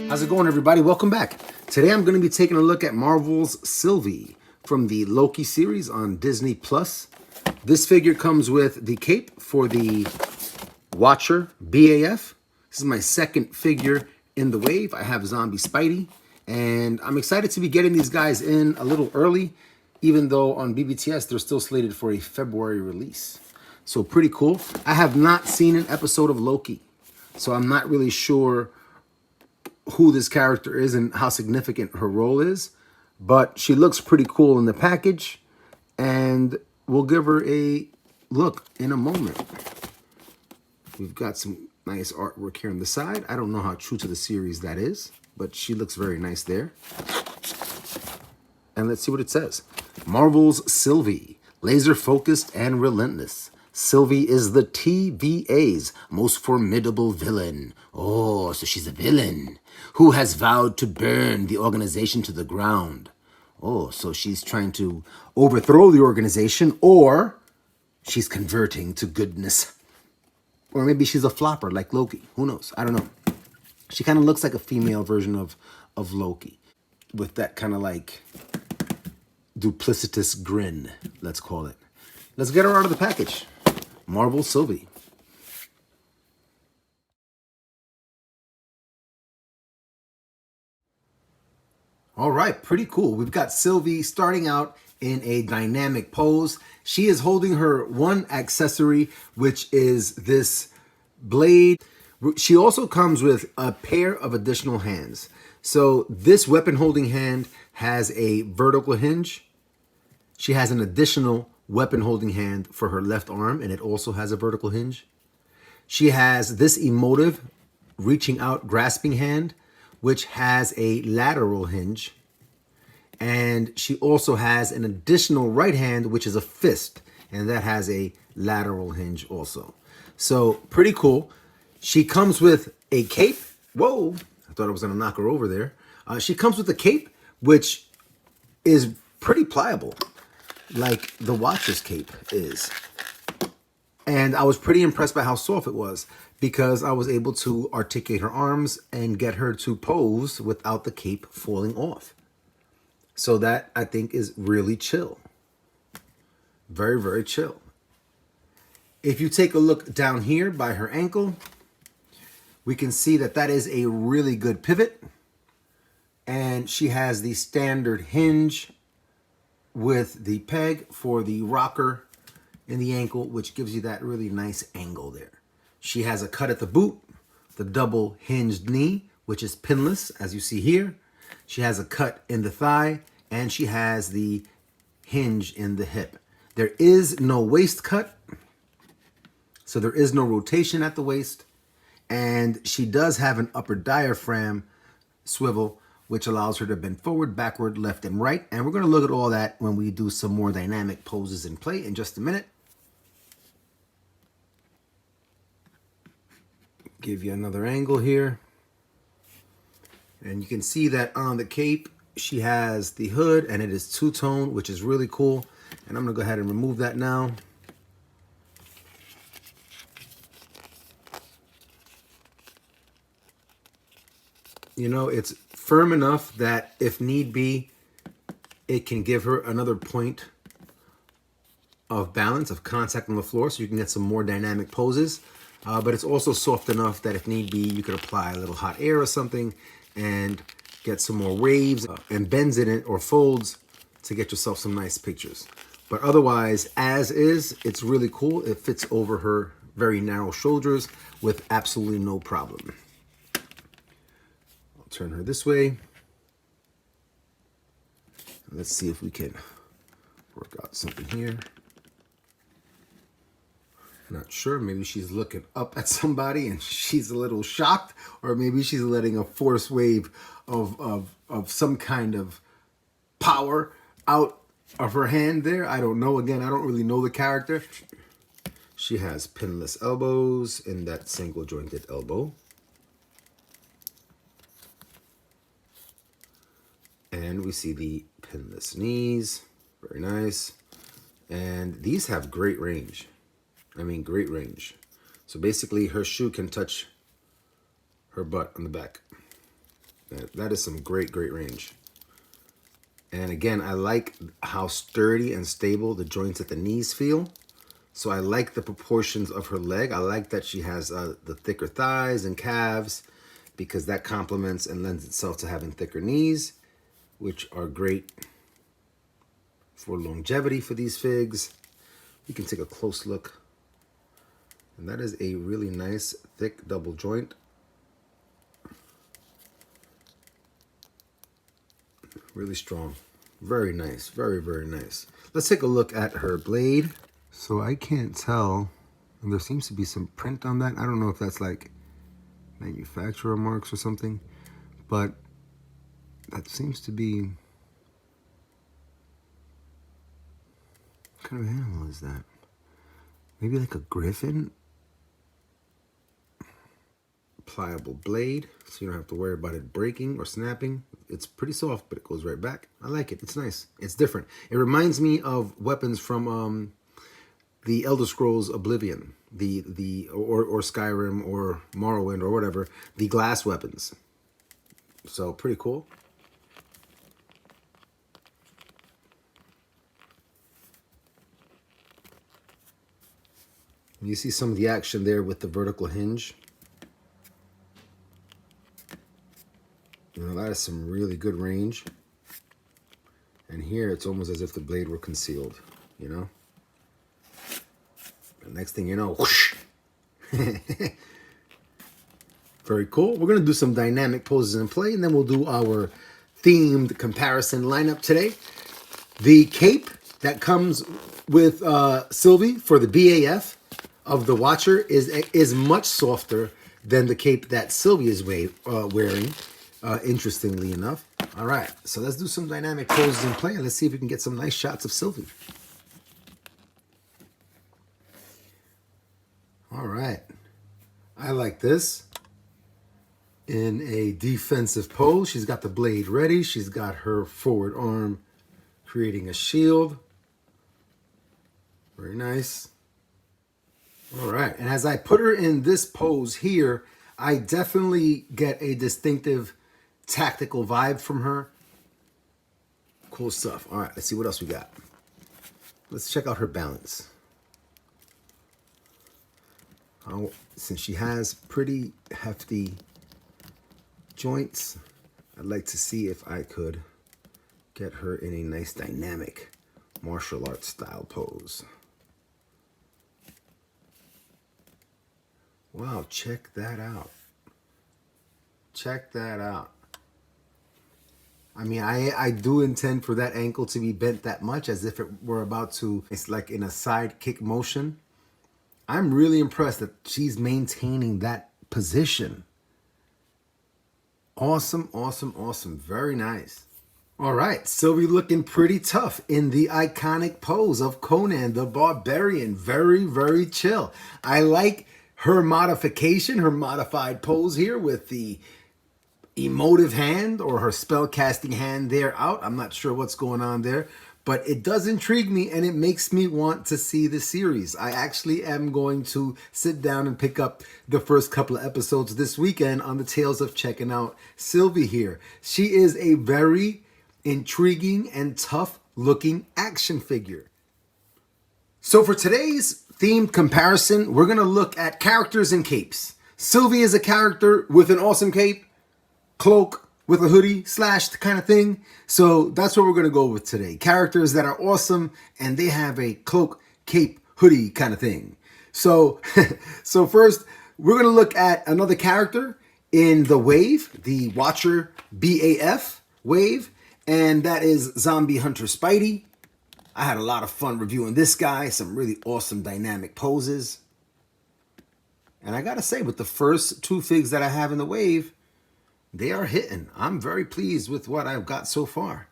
How's it going, everybody? Welcome back. Today I'm going to be taking a look at Marvel's SYLVIE from the Loki series on Disney Plus. This figure comes with the cape for the Watcher BAF. This is my second figure in the wave. I have Zombie Spidey, and I'm excited to be getting these guys in a little early, even though on BBTS they're still slated for a February release. So pretty cool. I have not seen an episode of Loki, so I'm not really sure who this character is and how significant her role is, but she looks pretty cool in the package, and we'll give her a look in a moment. We've got some nice artwork here on the side. I don't know how true to the series that is, but she looks very nice there. And let's see what it says. Marvel's SYLVIE, laser focused and relentless. SYLVIE is the TVA's most formidable villain. Oh, so she's a villain who has vowed to burn the organization to the ground. Oh, so she's trying to overthrow the organization, or she's converting to goodness. Or maybe she's a flopper like Loki. Who knows? I don't know. She kind of looks like a female version of Loki, with that kind of like duplicitous grin, let's call it. Let's get her out of the package. Marvel SYLVIE. All right, pretty cool. We've got SYLVIE starting out in a dynamic pose. She is holding her one accessory, which is this blade. She also comes with a pair of additional hands. So this weapon holding hand has a vertical hinge. She has an additional weapon holding hand for her left arm, and it also has a vertical hinge. She has this emotive reaching out grasping hand, which has a lateral hinge. And she also has an additional right hand, which is a fist, and that has a lateral hinge also. So pretty cool. She comes with a cape. Whoa, I thought I was gonna knock her over there. She comes with a cape, which is pretty pliable, like the Watcher's cape is. And I was pretty impressed by how soft it was, because I was able to articulate her arms and get her to pose without the cape falling off. So that, I think, is really chill. Very, very chill. If you take a look down here by her ankle, we can see that that is a really good pivot. And she has the standard hinge with the peg for the rocker in the ankle, which gives you that really nice angle there. She has a cut at the boot, the double hinged knee, which is pinless, as you see here. She has a cut in the thigh, and she has the hinge in the hip. There is no waist cut, so there is no rotation at the waist. And she does have an upper diaphragm swivel, which allows her to bend forward, backward, left, and right. And we're going to look at all that when we do some more dynamic poses in play in just a minute. Give you another angle here. And you can see that on the cape, she has the hood, and it is two-tone, which is really cool. And I'm going to go ahead and remove that now. You know, it's firm enough that if need be, it can give her another point of balance, of contact on the floor, so you can get some more dynamic poses. But it's also soft enough that if need be, you could apply a little hot air or something and get some more waves and bends in it or folds to get yourself some nice pictures. But otherwise, as is, it's really cool. It fits over her very narrow shoulders with absolutely no problem. I'll turn her this way. Let's see if we can work out something here. Not sure, maybe she's looking up at somebody and she's a little shocked, or maybe she's letting a force wave of some kind of power out of her hand there. I don't know. Again, I don't really know the character. She has pinless elbows in that single jointed elbow. And we see the pinless knees. Very nice. And these have great range. I mean, great range. So basically, her shoe can touch her butt on the back. That is some great range. And again, I like how sturdy and stable the joints at the knees feel. So I like the proportions of her leg. I like that she has the thicker thighs and calves, because that complements and lends itself to having thicker knees, which are great for longevity for these figs. You can take a close look. And that is a really nice, thick double joint. Really strong. Very nice. Very nice. Let's take a look at her blade. So I can't tell. And there seems to be some print on that. I don't know if that's like manufacturer marks or something. But that seems to be... What kind of animal is that? Maybe like a griffin? Pliable blade, so you don't have to worry about it breaking or snapping. It's pretty soft, but it goes right back. I like it. It's nice. It's different. It reminds me of weapons from the Elder Scrolls Oblivion, or Skyrim or Morrowind or whatever, the glass weapons. So pretty cool. You see some of the action there with the vertical hinge. You know, that is some really good range. And here it's almost as if the blade were concealed, you know? The next thing you know, whoosh! Very cool. We're going to do some dynamic poses in play, and then we'll do our themed comparison lineup today. The cape that comes with SYLVIE for the BAF of the Watcher is much softer than the cape that SYLVIE is wearing. Interestingly enough. All right, so let's do some dynamic poses in play, and let's see if we can get some nice shots of SYLVIE. All right, I like this. In a defensive pose, she's got the blade ready. She's got her forward arm creating a shield. Very nice. All right, and as I put her in this pose here, I definitely get a distinctive tactical vibe from her. Cool stuff. All right, let's see what else we got. Let's check out her balance. Since she has pretty hefty joints, I'd like to see if I could get her in a nice dynamic martial arts style pose. Wow, check that out. Check that out. I mean, I do intend for that ankle to be bent that much, as if it were about to, it's like in a side kick motion. I'm really impressed that she's maintaining that position. Awesome, awesome, awesome. Very nice. All right, SYLVIE looking pretty tough in the iconic pose of Conan the Barbarian. Very chill. I like her modification, her modified pose here with the emotive hand, or her spell casting hand there out. I'm not sure what's going on there, but it does intrigue me, and it makes me want to see the series. I actually am going to sit down and pick up the first couple of episodes this weekend on the tails of checking out SYLVIE here. She is a very intriguing and tough looking action figure. So for today's themed comparison, we're going to look at characters and capes. SYLVIE is a character with an awesome cape, cloak with a hoodie slashed kind of thing. So that's what we're going to go with today. Characters that are awesome and they have a cloak, cape, hoodie kind of thing. So, so first, we're going to look at another character in the wave, the Watcher BAF wave, and that is Zombie Hunter Spidey. I had a lot of fun reviewing this guy, some really awesome dynamic poses. And I gotta say, with the first two figs that I have in the wave, they are hitting. I'm very pleased with what I've got so far.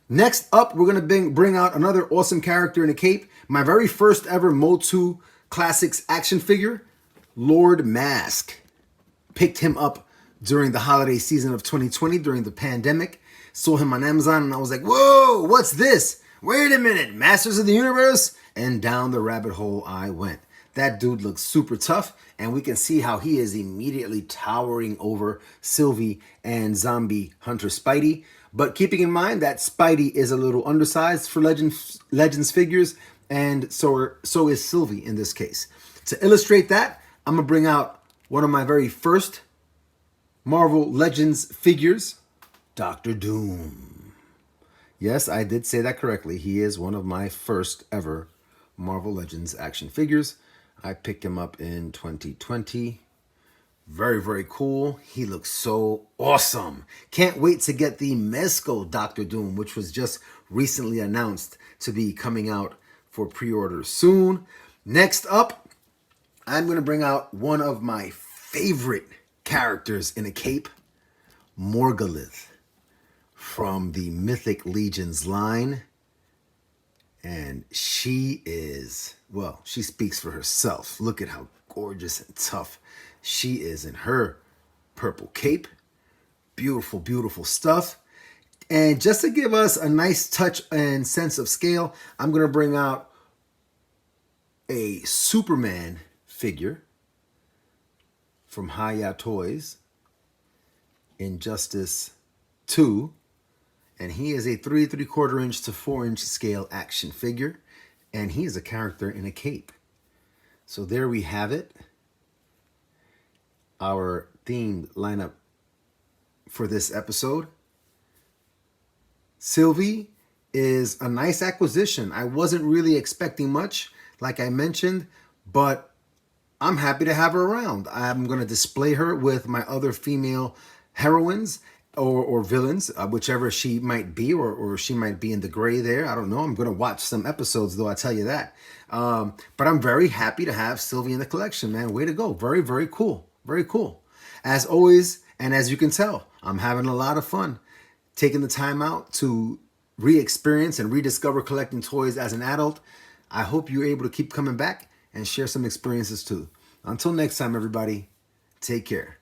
Next up, we're gonna bring out another awesome character in a cape. My very first ever Motu Classics action figure, Lord Mask. Picked him up during the holiday season of 2020, during the pandemic. Saw him on Amazon and I was like, whoa, what's this? Wait a minute, Masters of the Universe? And down the rabbit hole I went. That dude looks super tough, and we can see how he is immediately towering over SYLVIE and zombie hunter Spidey. But keeping in mind that Spidey is a little undersized for Legends figures, and so is SYLVIE in this case. To illustrate that, I'm going to bring out one of my very first Marvel Legends figures, Doctor Doom. Yes, I did say that correctly. He is one of my first ever Marvel Legends action figures. I picked him up in 2020. Very, very cool. He looks so awesome. Can't wait to get the Mezco Doctor Doom, which was just recently announced to be coming out for pre-order soon. Next up, I'm going to bring out one of my favorite characters in a cape, Morgulith, from the Mythic Legions line. And she is, well, she speaks for herself. Look at how gorgeous and tough she is in her purple cape. Beautiful, beautiful stuff. And just to give us a nice touch and sense of scale, I'm going to bring out a Superman figure from Hiya Toys, Injustice 2. And he is a 3 3/4 inch to 4 inch scale action figure. And he is a character in a cape. So there we have it. Our themed lineup for this episode. SYLVIE is a nice acquisition. I wasn't really expecting much, like I mentioned, but I'm happy to have her around. I'm going to display her with my other female heroines or villains, whichever she might be, or she might be in the gray there. I don't know. I'm going to watch some episodes, though, I tell you that. But I'm very happy to have SYLVIE in the collection, man. Way to go. Very, very cool. Very cool. As always, and as you can tell, I'm having a lot of fun taking the time out to re-experience and rediscover collecting toys as an adult. I hope you're able to keep coming back and share some experiences too. Until next time, everybody, take care.